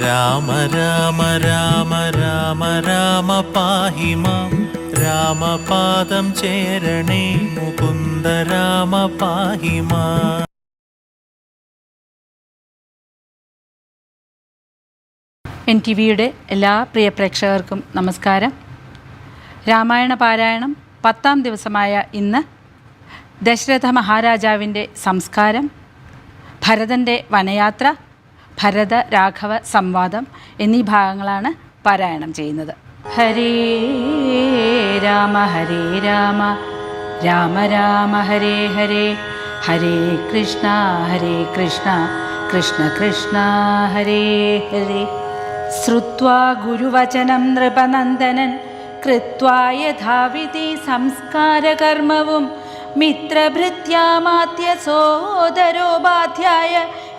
രാമ രാമ രാമ രാമ രാമ പാഹി മാം രാമപാദം ചേരണേ മുകുന്ദ രാമ പാഹി മാം. NTVയുടെ എല്ലാ പ്രിയ പ്രേക്ഷകർക്കും നമസ്കാരം. രാമായണ പാരായണം 10ാം ദിവസമായ ഇന്ന് ദശരഥ മഹാരാജാവിൻ്റെ സംസ്കാരം, ഭരതൻ്റെ വനയാത്ര, ഭരത രാഘവ സംവാദം എന്നീ ഭാഗങ്ങളാണ് പാരായണം ചെയ്യുന്നത്. ഹരേ രാമ രാമ രാമ ഹരേ ഹരേ, ഹരേ കൃഷ്ണ കൃഷ്ണ കൃഷ്ണ ഹരേ ഹരേ. ശ്രുത്വാ ഗുരുവചനം നൃപനന്ദനൻ കൃത്വാ യഥാവിധി സംസ്കാരകർമ്മവും മിത്രഭൃത്യാമാത്യ സോദരോപാധ്യായ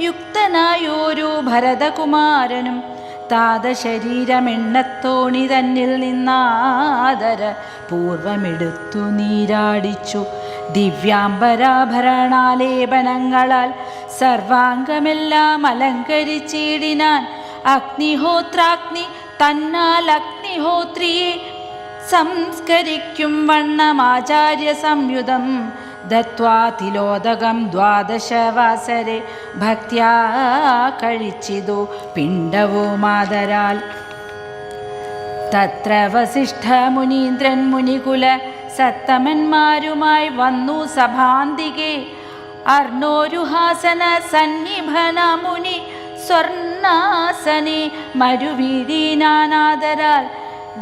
യുക്തനായോരു ഭരതകുമാരനും താതശരീരമെണ്ണത്തോണി തന്നിൽ നിന്നാദര പൂർവമെടുത്തു നീരാടിച്ചു. ദിവ്യാംബരാഭരണാലേപനങ്ങളാൽ സർവാംഗമെല്ലാം അലങ്കരിച്ചിടിനാൻ. അഗ്നിഹോത്രാഗ്നി തന്നാൽ അഗ്നിഹോത്രിയെ സംസ്കരിക്കും വണ്ണമാചാര്യ സംയുതം ദത്വാ തിലോദകം 12 വാസരെ ഭക്ത്യാ കഴിച്ചിതു പിണ്ഡവുമാദരാൽ. തത്ര വസിഷ്ഠ മുനീന്ദ്രൻ മുനികുല സത്തമന്മാരുമായി വന്നു സഭാന്തികെ. അർണോരുഹാസന സന്നിഭന മുനി സ്വർണാസനെ മരുവീരീനാനാദരാൽ.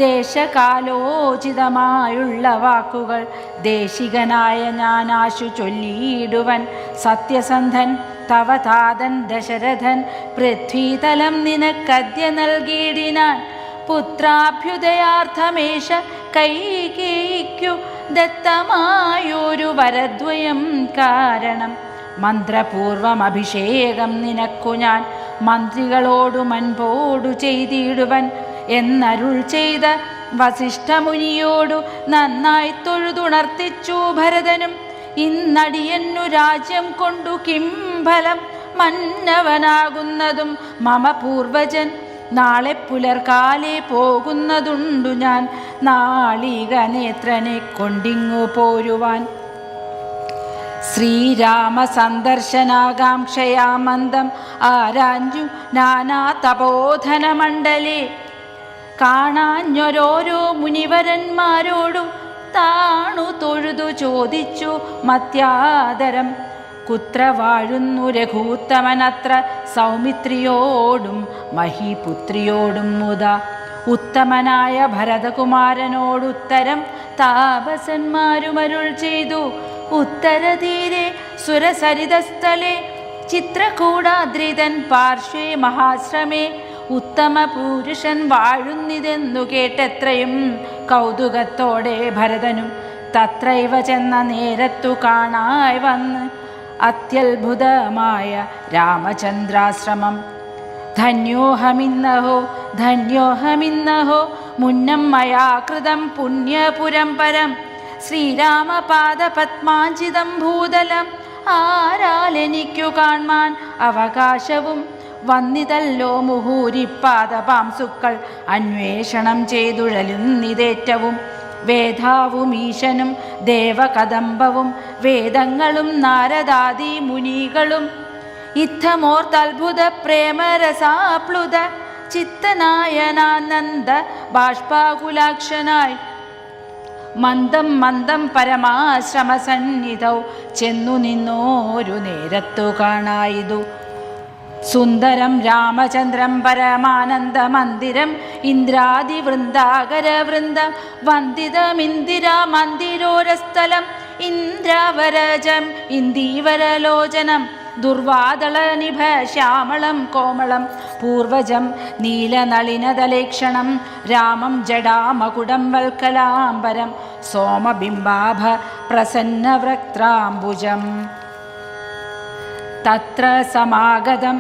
ദേശകാലോചിതമായുള്ള വാക്കുകൾ ദേശികനായ ഞാനാശു ചൊല്ലിയിടുവൻ. സത്യസന്ധൻ തവ താതൻ ദശരഥൻ പൃഥ്വീതലം നിനക്കദ്യ നൽകിയിടിനാൻ. പുത്രാഭ്യുദയാർത്ഥമേഷ കൈകേയിക്കു ദത്തമായൊരു വരദ്വയം കാരണം. മന്ത്രപൂർവം അഭിഷേകം നിനക്കു ഞാൻ മന്ത്രികളോടു മൻപോടു ചെയ്തിടുവൻ എന്നരുൾ ചെയ്ത വസിഷ്ഠമുനിയോടു നന്നായി തൊഴുതുണർത്തിച്ചു ഭരതനും. ഇന്നടിയന്നു രാജ്യം കൊണ്ടു കിംഫലം, മന്നവനാകുന്നതും മമ പൂർവജൻ. നാളെ പുലർകാലെ പോകുന്നതുണ്ടു ഞാൻ നാളിക നേത്രനെ കൊണ്ടിങ്ങു പോരുവാൻ. ശ്രീരാമ സന്ദർശനാകാംക്ഷയാമന്ദം ആരാഞ്ഞു നാനാ തപോധന മണ്ഡലേ. കാണാഞ്ഞൊരോരോ മുനിവരന്മാരോടു താണു തൊഴുതു ചോദിച്ചു മത്യാദരം. കുത്ര വാഴുന്നു രഘൂത്തമനത്ര സൗമിത്രിയോടും മഹിപുത്രിയോടും മുതാ. ഉത്തമനായ ഭരതകുമാരനോടുത്തരം താപസന്മാരുമരുൾ ചെയ്തു. ഉത്തരതീരെ സുരസരിതസ്ഥലേ ചിത്രകൂടാദ്രിതൻ പാർശ്വേ മഹാശ്രമേ ഉത്തമ പുരുഷൻ വാഴുന്നിതെന്നു കേട്ടെത്രയും കൗതുകത്തോടെ ഭരതനും തത്രൈവ ചെന്ന നേരത്തു കാണായി വന്ന് അത്യത്ഭുതമായ രാമചന്ദ്രാശ്രമം. ധന്യോഹമിന്നഹോ മുന്നം മയാ കൃതം പുണ്യപുരം പരം. ശ്രീരാമപാദപത്മാഞ്ചിതം ഭൂതലം ആരാലെനിക്കു കാൺമാൻ അവകാശവും വന്നിതല്ലോ മുഹൂരിപ്പാദപാംസുക്കൾ അന്വേഷണം ചെയ്തുഴലുന്നിതേറ്റവും. വേദാവും ഈശനും ദേവകദംബവും വേദങ്ങളും നാരദാദി മുനികളും ഇത്തമോർത്തത്ഭുത പ്രേമരസാപ്ലുത ചിത്തനായനാനന്ദ ബാഷ്പാകുലാക്ഷനായി മന്ദം മന്ദം പരമാശ്രമസന്നിധൗ ചെന്നു നിന്നോരു നേരത്തു കാണായിതു. സുന്ദരം രാമചന്ദ്രം പരമാനന്ദ മന്ദിരം ഇന്ദ്രാദിവൃന്ദാകരവൃന്ദം വന്ദിതമിന്ദിരാ മന്ദിരോരസ്ഥലം. ഇന്ദ്രാവരജം ഇന്ദീവരലോചനം ദുർവാദളനിഭ ശ്യാമളം കോമളം പൂർവജം നീലനളിനദലേക്ഷണം രാമം ജടാമകുടം വൽക്കലാംബരം സോമബിംബാഭ പ്രസന്നവക്ത്രാംബുജം. തത്ര സമാഗതം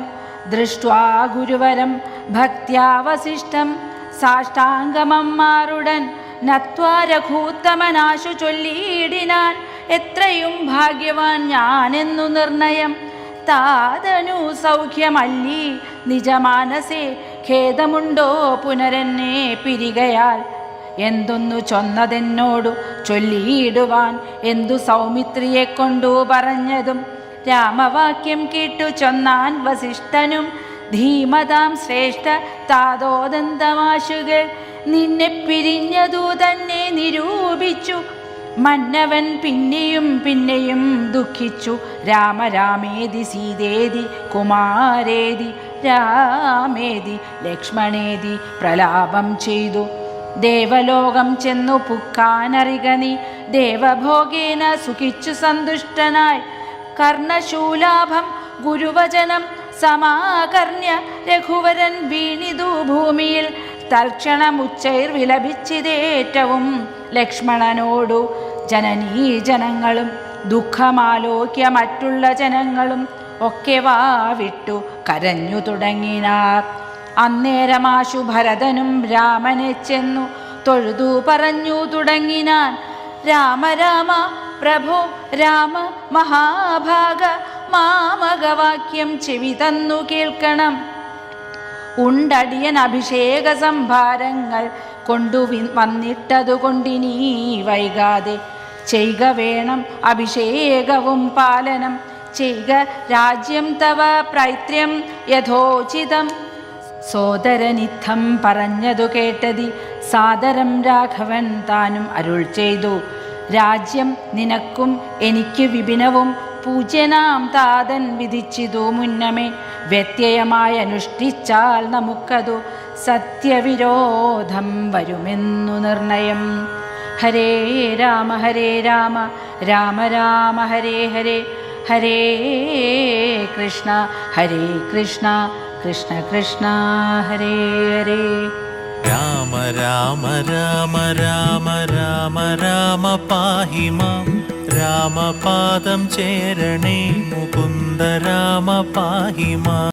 ദൃഷ്ട്വാ ഗുരുവരം ഭക്ത്യാ വസിഷ്ഠം സാഷ്ടാംഗമമ്മാറുടൻ നത്വാ രഘൂത്തമനാശു ചൊല്ലിയിടിനാൻ. എത്രയും ഭാഗ്യവാൻ ഞാനെന്നു നിർണയം. താതനു സൗഖ്യമല്ലി നിജമാനസേ ഖേദമുണ്ടോ പുനരെന്നെ പിരികയാൽ? എന്തൊന്നു ചൊന്നതെന്നോടു ചൊല്ലിയിടുവാൻ എന്തു സൗമിത്രിയെ കൊണ്ടു പറഞ്ഞതും രാമവാക്യം കേട്ടു ചൊന്നാൻ വസിഷ്ഠനും ധീമതാം ശ്രേഷ്ഠ താതോദന്തമാശുകൾ നിന്നെ പിരിഞ്ഞതു തന്നെ നിരൂപിച്ചു. മന്നവൻ പിന്നെയും പിന്നെയും ദുഃഖിച്ചു. രാമ രാമേതി സീതേതി കുമാരേതി രാമേതി ലക്ഷ്മണേതി പ്രലാപം ചെയ്തു. ദേവലോകം ചെന്നു പുക്കാനറിക നീ ദേവഭോഗേന സുഖിച്ചു സന്തുഷ്ടനായി. കർണശൂലാഭം ഗുരുവചനം സമാകർണ്യ രഘുവരൻ വീണിതു ഭൂമിയിൽ. തൽക്ഷണമുച്ചൈർ വിലപിച്ചിതേറ്റവും ലക്ഷ്മണനോടു ജനനീ ജനങ്ങളും ദുഃഖമാലോക്യ മറ്റുള്ള ജനങ്ങളും ഒക്കെ വാവിട്ടു കരഞ്ഞു തുടങ്ങിനാർ. അന്നേരമാശു ഭരതനും രാമനെ ചെന്നു തൊഴുതു പറഞ്ഞു തുടങ്ങിനാൻ. രാമ രാമ പ്രഭോ രാമ മഹാഭാഗ മാമകവാക്യം ചെവി തന്നു കേൾക്കണം. ഉണ്ടടിയൻ അഭിഷേക സംഭാരങ്ങൾ കൊണ്ടു വന്നിട്ടതുകൊണ്ടിനീ വൈകാതെ ചെയ്ക വേണം അഭിഷേകവും പാലനം. ചെയ്ക രാജ്യം തവ പ്രൈത്ര്യം യഥോചിതം. സോദരനിത്തം പറഞ്ഞതു കേട്ടതി സാദരം രാഘവൻ താനും അരുൾ ചെയ്തു. രാജ്യം നിനക്കും എനിക്ക് വിപിനവും പൂജ്യനാം താതൻ വിധിച്ചിതു മുന്നമേ. വ്യത്യയമായി അനുഷ്ഠിച്ചാൽ നമുക്കതു സത്യവിരോധം വരുമെന്നു നിർണയം. ഹരേ രാമ രാമ രാമ ഹരേ ഹരേ, ഹരേ കൃഷ്ണ കൃഷ്ണ കൃഷ്ണ ഹരേ ഹരേ. രാമ രാമ രാമ രാമ രാമ രാമ പാഹി മാം. രാമപാദം ചേരണേ മുകുന്ദ രാമ പാഹി മാം.